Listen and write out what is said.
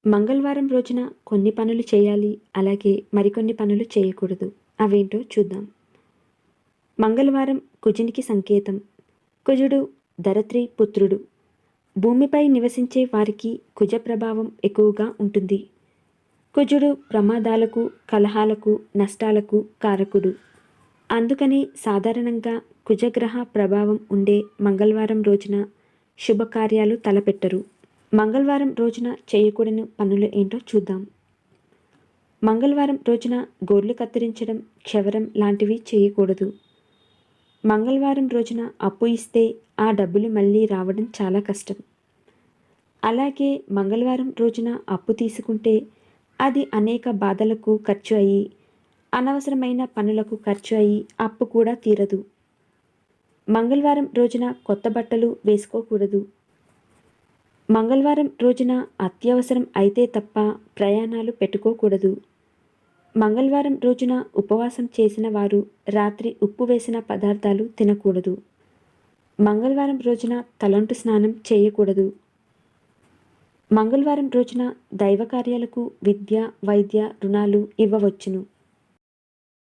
మంగళవారం రోజున కొన్ని పనులు చేయాలి, అలాగే మరికొన్ని పనులు చేయకూడదు. అవేంటో చూద్దాం. మంగళవారం కుజునికి సంకేతం. కుజుడు ధరత్రి పుత్రుడు. భూమిపై నివసించే వారికి కుజ ప్రభావం ఎక్కువగా ఉంటుంది. కుజుడు ప్రమాదాలకు, కలహాలకు, నష్టాలకు కారకుడు. అందుకని సాధారణంగా కుజగ్రహ ప్రభావం ఉండే మంగళవారం రోజున శుభకార్యాలు తలపెట్టరు. మంగళవారం రోజున చేయకూడని పనులు ఏంటో చూద్దాం. మంగళవారం రోజున గోర్లు కత్తిరించడం, క్షవరం లాంటివి చేయకూడదు. మంగళవారం రోజున అప్పు ఇస్తే ఆ డబ్బులు మళ్ళీ రావడం చాలా కష్టం. అలాగే మంగళవారం రోజున అప్పు తీసుకుంటే అది అనేక బాధలకు ఖర్చు అయ్యి, అనవసరమైన పనులకు ఖర్చు అయ్యి అప్పు కూడా తీరదు. మంగళవారం రోజున కొత్త బట్టలు వేసుకోకూడదు. మంగళవారం రోజున అత్యవసరం అయితే తప్ప ప్రయాణాలు పెట్టుకోకూడదు. మంగళవారం రోజున ఉపవాసం చేసిన వారు రాత్రి ఉప్పు వేసిన పదార్థాలు తినకూడదు. మంగళవారం రోజున తలంటు స్నానం చేయకూడదు. మంగళవారం రోజున దైవ కార్యాలకు విద్య, వైద్య రుణాలు ఇవ్వవచ్చును.